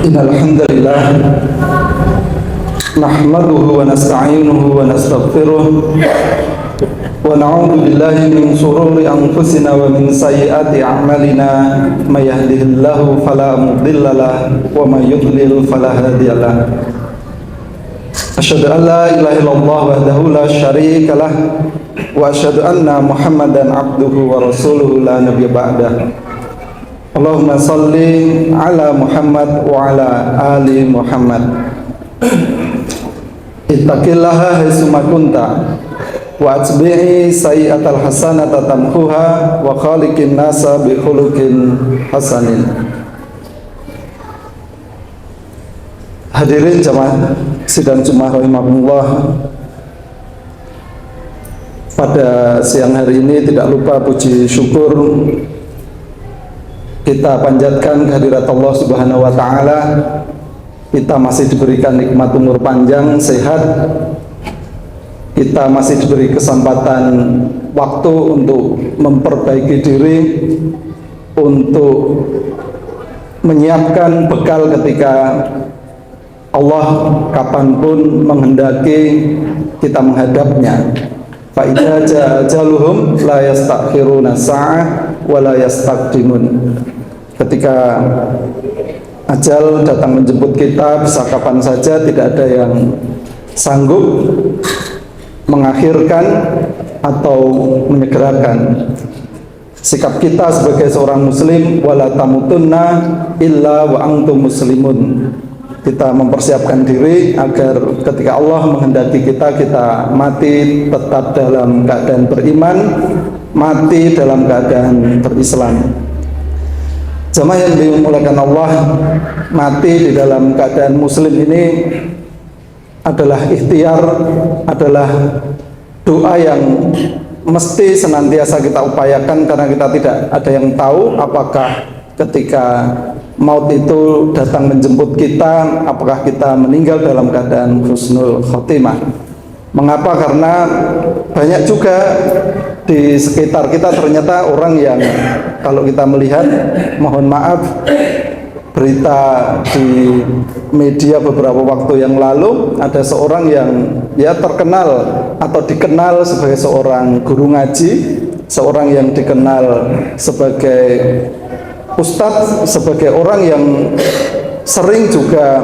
Innal hamdalillah nahmaduhu wa nasta'inuhu wa nastaghfiruh wa na'udzu billahi min shururi anfusina wa min sayyiati a'malina may yahdihillahu fala mudilla lahu wa may yudlil fala hadiya lahu. Asyhadu an la ilaha illallah wahdahu la syarika lah wa asyhadu anna Muhammadan abduhu wa rasuluhu la nabiyya ba'dah. Allahumma salli ala Muhammad wa ala ali Muhammad. Ittaqillaha haitsuma kunta wa atbi'i sayyi'atal hasanata tamhuha wa khaliqin nasa bi khuluqin hasanin. Hadirin jamaah sidang Jumat rahimakumullah. Pada siang hari ini tidak lupa puji syukur kita panjatkan kehadirat Allah Subhanahu wa taala. Kita masih diberikan nikmat umur panjang, sehat. Kita masih diberi kesempatan waktu untuk memperbaiki diri, untuk menyiapkan bekal ketika Allah kapanpun menghendaki kita menghadapnya. Fa idza jaa ajaluhum la yastakhiruna sa'ah wa la yastaqdimun. Ketika ajal datang menjemput kita, bisa kapan saja, tidak ada yang sanggup mengakhirkan atau menyegerakan. Sikap kita sebagai seorang muslim, wala tamutunna illa wa antum muslimun. Kita mempersiapkan diri agar ketika Allah menghendaki kita mati tetap dalam keadaan beriman, mati dalam keadaan berislam. Jamaah yang dimuliakan Allah, mati di dalam keadaan muslim ini adalah ikhtiar, adalah doa yang mesti senantiasa kita upayakan, karena kita tidak ada yang tahu apakah ketika maut itu datang menjemput kita, apakah kita meninggal dalam keadaan husnul khotimah. Mengapa? Karena banyak juga di sekitar kita ternyata orang yang kalau kita melihat, mohon maaf, berita di media beberapa waktu yang lalu, ada seorang yang ya terkenal atau dikenal sebagai seorang guru ngaji, seorang yang dikenal sebagai ustadz, sebagai orang yang sering juga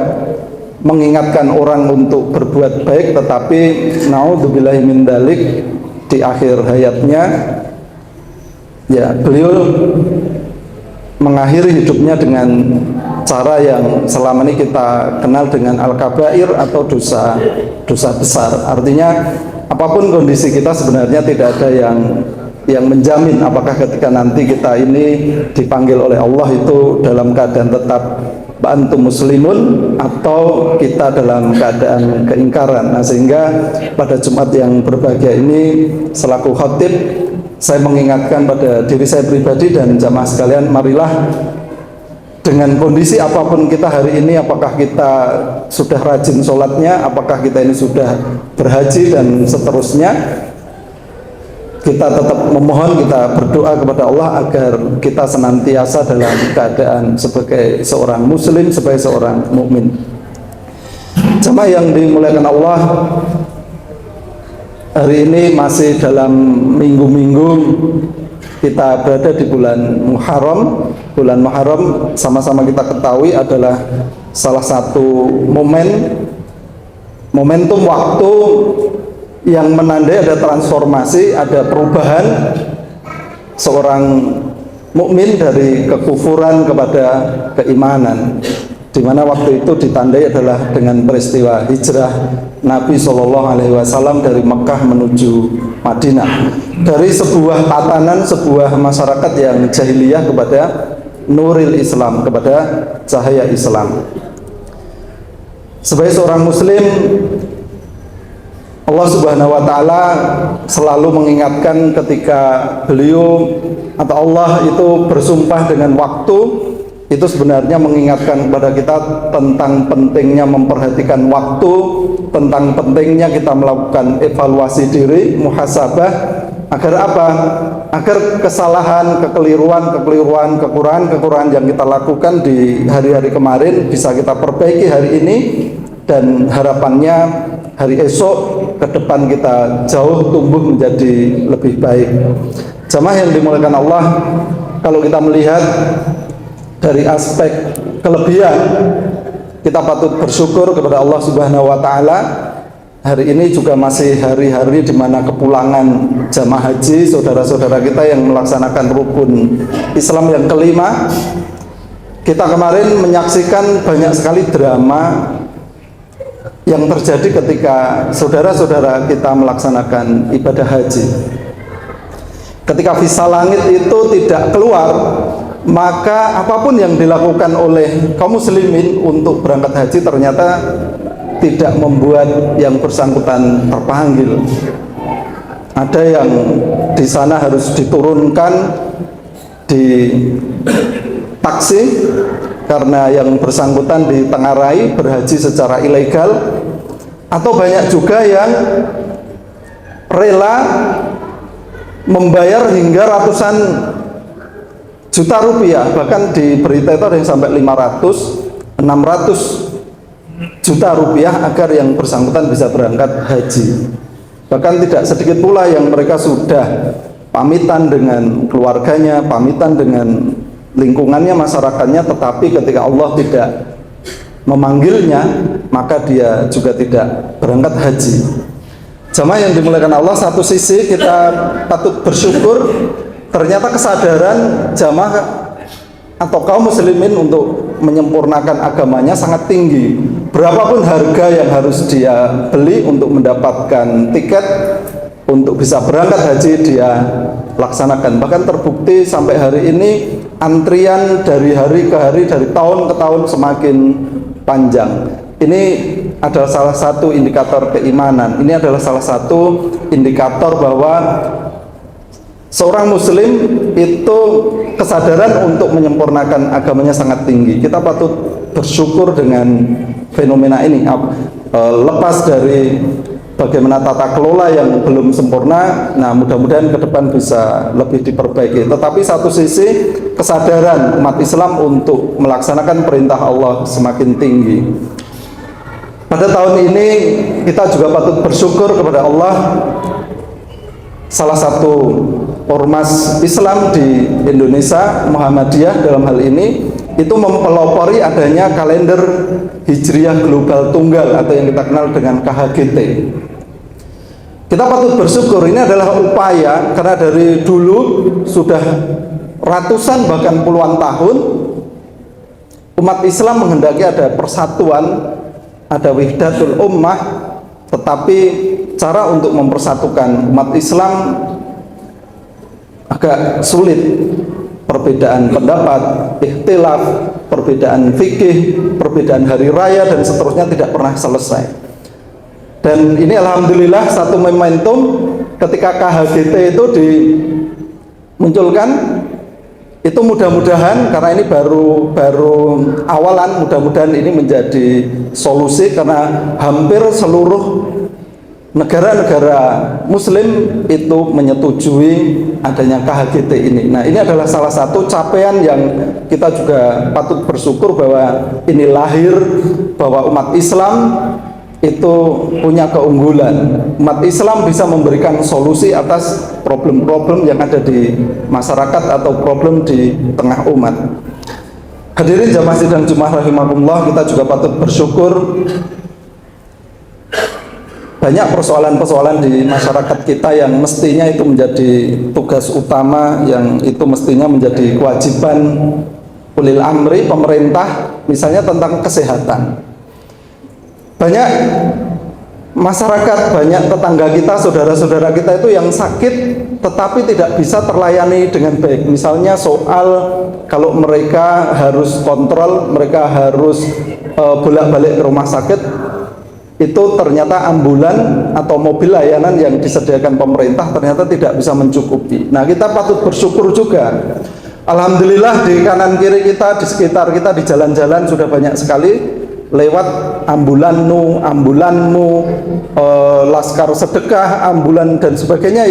mengingatkan orang untuk berbuat baik, tetapi naudzubillahi min dzalik, di akhir hayatnya ya beliau mengakhiri hidupnya dengan cara yang selama ini kita kenal dengan al-kabair atau dosa besar. Artinya apapun kondisi kita sebenarnya tidak ada yang menjamin apakah ketika nanti kita ini dipanggil oleh Allah itu dalam keadaan tetap antum muslimun atau kita dalam keadaan keingkaran. Nah, sehingga pada Jumat yang berbahagia ini selaku khatib, saya mengingatkan pada diri saya pribadi dan jamaah sekalian, marilah dengan kondisi apapun kita hari ini, apakah kita sudah rajin sholatnya, apakah kita ini sudah berhaji dan seterusnya, kita tetap memohon, kita berdoa kepada Allah agar kita senantiasa dalam keadaan sebagai seorang muslim, sebagai seorang mukmin. Jamaah yang dimuliakan Allah, hari ini masih dalam minggu-minggu kita berada di bulan Muharram. Bulan Muharram sama-sama kita ketahui adalah salah satu momentum waktu yang menandai ada transformasi, ada perubahan seorang mukmin dari kekufuran kepada keimanan, di mana waktu itu ditandai adalah dengan peristiwa hijrah Nabi SAW dari Mekah menuju Madinah, dari sebuah tatanan, sebuah masyarakat yang jahiliyah kepada nuril Islam, kepada cahaya Islam. Sebagai seorang muslim, Allah Subhanahu wa taala selalu mengingatkan ketika beliau atau Allah itu bersumpah dengan waktu, itu sebenarnya mengingatkan kepada kita tentang pentingnya memperhatikan waktu, tentang pentingnya kita melakukan evaluasi diri, muhasabah, agar apa? agar kesalahan, kekeliruan, kekurangan yang kita lakukan di hari-hari kemarin bisa kita perbaiki hari ini, dan harapannya hari esok ke depan kita jauh tumbuh menjadi lebih baik. Jamaah yang dimuliakan Allah, kalau kita melihat dari aspek kelebihan, kita patut bersyukur kepada Allah Subhanahu wa taala. Hari ini juga masih hari-hari di mana kepulangan jamaah haji saudara-saudara kita yang melaksanakan rukun Islam yang kelima. Kita kemarin menyaksikan banyak sekali drama yang terjadi ketika saudara-saudara kita melaksanakan ibadah haji. Ketika visa langit itu tidak keluar, maka apapun yang dilakukan oleh kaum muslimin untuk berangkat haji ternyata tidak membuat yang bersangkutan terpanggil. Ada yang di sana harus diturunkan di taksi karena yang bersangkutan ditengarai berhaji secara ilegal, atau banyak juga yang rela membayar hingga ratusan juta rupiah, bahkan di berita itu ada yang sampai 500, 600 juta rupiah agar yang bersangkutan bisa berangkat haji. Bahkan tidak sedikit pula yang mereka sudah pamitan dengan keluarganya, pamitan dengan lingkungannya, masyarakatnya, tetapi ketika Allah tidak memanggilnya, maka dia juga tidak berangkat haji. Jamaah yang dimuliakan Allah, satu sisi kita patut bersyukur ternyata kesadaran jamaah atau kaum muslimin untuk menyempurnakan agamanya sangat tinggi. Berapapun harga yang harus dia beli untuk mendapatkan tiket untuk bisa berangkat haji, dia laksanakan. Bahkan terbukti sampai hari ini antrian dari hari ke hari, dari tahun ke tahun semakin panjang. Ini adalah salah satu indikator keimanan. Ini adalah salah satu indikator bahwa seorang muslim itu kesadaran untuk menyempurnakan agamanya sangat tinggi. Kita patut bersyukur dengan fenomena ini. Lepas dari bagaimana tata kelola yang belum sempurna, nah mudah-mudahan ke depan bisa lebih diperbaiki. Tetapi satu sisi kesadaran umat Islam untuk melaksanakan perintah Allah semakin tinggi. Pada tahun ini kita juga patut bersyukur kepada Allah. Salah satu ormas Islam di Indonesia, Muhammadiyah dalam hal ini, itu mempelopori adanya kalender Hijriah Global Tunggal atau yang kita kenal dengan KHGT. Kita patut bersyukur, ini adalah upaya, karena dari dulu sudah ratusan bahkan puluhan tahun umat Islam menghendaki ada persatuan, ada wihdatul ummah, tetapi cara untuk mempersatukan umat Islam agak sulit. Perbedaan pendapat, ikhtilaf, perbedaan fikih, perbedaan hari raya dan seterusnya tidak pernah selesai. Dan ini alhamdulillah satu momentum ketika KHGT itu dimunculkan. Itu mudah-mudahan, karena ini baru awalan, mudah-mudahan ini menjadi solusi, karena hampir seluruh negara-negara muslim itu menyetujui adanya KHGT ini. Nah, ini adalah salah satu capaian yang kita juga patut bersyukur bahwa ini lahir, bahwa umat Islam itu punya keunggulan. Umat Islam bisa memberikan solusi atas problem-problem yang ada di masyarakat atau problem di tengah umat. Hadirin jamaah sidang Jumat rahimakumullah, kita juga patut bersyukur banyak persoalan-persoalan di masyarakat kita yang mestinya itu menjadi tugas utama, yang itu mestinya menjadi kewajiban ulil amri, pemerintah, misalnya tentang kesehatan. Banyak masyarakat, banyak tetangga kita, saudara-saudara kita itu yang sakit tetapi tidak bisa terlayani dengan baik. Misalnya soal kalau mereka harus kontrol, mereka harus bolak-balik ke rumah sakit, itu ternyata ambulan atau mobil layanan yang disediakan pemerintah ternyata tidak bisa mencukupi. Nah, kita patut bersyukur juga. Alhamdulillah di kanan kiri kita, di sekitar kita, di jalan-jalan sudah banyak sekali lewat ambulanmu, laskar sedekah, ambulan dan sebagainya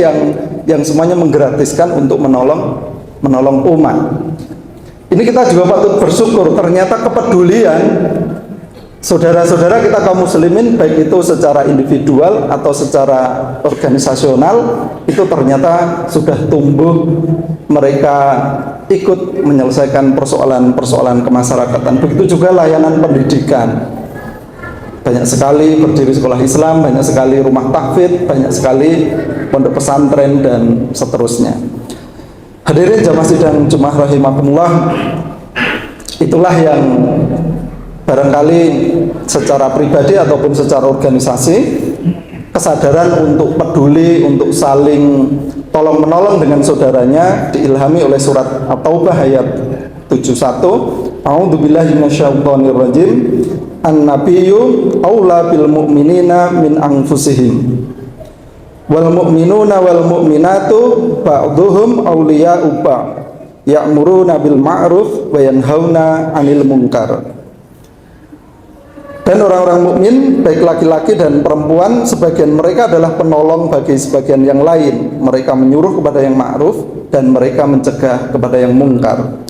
yang semuanya menggratiskan untuk menolong umat. Ini kita juga patut bersyukur, ternyata kepedulian saudara-saudara kita kaum muslimin, baik itu secara individual atau secara organisasional, itu ternyata sudah tumbuh. Mereka ikut menyelesaikan persoalan-persoalan kemasyarakatan. Begitu juga layanan pendidikan. Banyak sekali berdiri sekolah Islam, banyak sekali rumah tahfidz, banyak sekali pondok pesantren dan seterusnya. Hadirin jamaah sidang Jumat rahimakumullah, itulah yang barangkali secara pribadi ataupun secara organisasi, kesadaran untuk peduli, untuk saling tolong menolong dengan saudaranya diilhami oleh surat At-Taubah ayat 71. A'udzubillahi minasyaitonir rajim. An-nabiyyu aula bil mu'minina min anfusihim. Wal mu'minuna wal mu'minatu ba'dhuhum awliya'u ba'd. Ya'muruna bil ma'ruf wa yanhauna 'anil munkar. Dan orang-orang mukmin, baik laki-laki dan perempuan, sebagian mereka adalah penolong bagi sebagian yang lain. Mereka menyuruh kepada yang ma'ruf dan mereka mencegah kepada yang mungkar.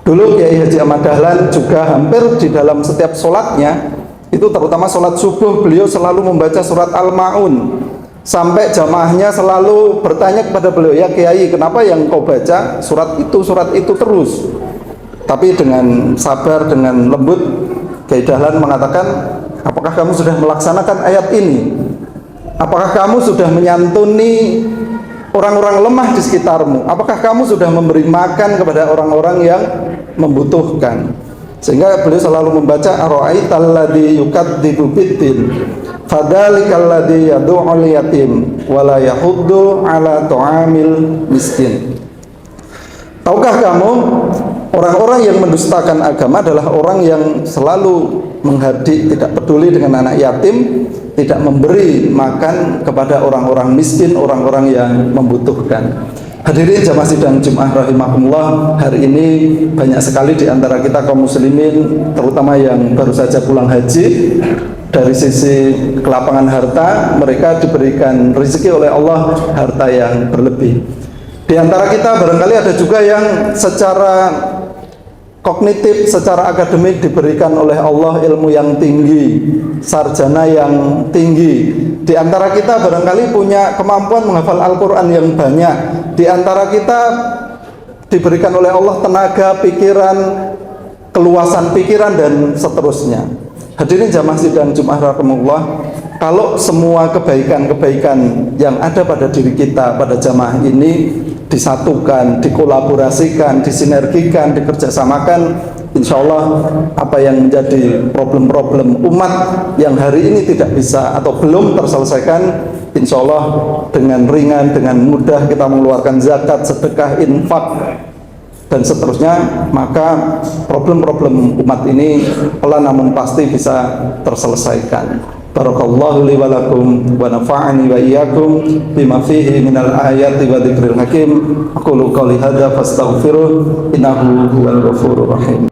Dulu Kiai Haji Ahmad Dahlan juga hampir di dalam setiap sholatnya, itu terutama sholat subuh, beliau selalu membaca surat Al-Ma'un. Sampai jamaahnya selalu bertanya kepada beliau, "Ya Kiai, kenapa yang kau baca surat itu terus?" Tapi dengan sabar, dengan lembut, Kiai Dahlan mengatakan, apakah kamu sudah melaksanakan ayat ini? Apakah kamu sudah menyantuni orang-orang lemah di sekitarmu? Apakah kamu sudah memberi makan kepada orang-orang yang membutuhkan? Sehingga beliau selalu membaca, ara'aital ladzi yukadzibu biddin fadzalikal ladzi yad'ul yatim wa la yahuddu ala ta'amil miskin. Tahukah kamu, orang-orang yang mendustakan agama adalah orang yang selalu menghardik, tidak peduli dengan anak yatim, tidak memberi makan kepada orang-orang miskin, orang-orang yang membutuhkan. Hadirin jamaah sidang Jumat rahimakumullah, hari ini banyak sekali di antara kita kaum muslimin, terutama yang baru saja pulang haji, dari sisi kelapangan harta, mereka diberikan rezeki oleh Allah harta yang berlebih. Di antara kita barangkali ada juga yang secara kognitif, secara akademik diberikan oleh Allah ilmu yang tinggi, sarjana yang tinggi. Di antara kita barangkali punya kemampuan menghafal Al-Quran yang banyak. Di antara kita diberikan oleh Allah tenaga, pikiran, keluasan pikiran dan seterusnya. Hadirin jamaah sidang Jumat rahimakumullah, kalau semua kebaikan-kebaikan yang ada pada diri kita, pada jamaah ini disatukan, dikolaborasikan, disinergikan, dikerjasamakan, insya Allah apa yang menjadi problem-problem umat yang hari ini tidak bisa atau belum terselesaikan, insya Allah dengan ringan, dengan mudah kita mengeluarkan zakat, sedekah, infak dan seterusnya, maka problem-problem umat ini pelan namun pasti bisa terselesaikan. Barakallahu li wa lakum wa nafa'ani wa iyyakum bima fihi minal ayati wa dzikril hakim. Aqulu qouli hadza fastaghfiruh innahu huwal ghafurur rahim.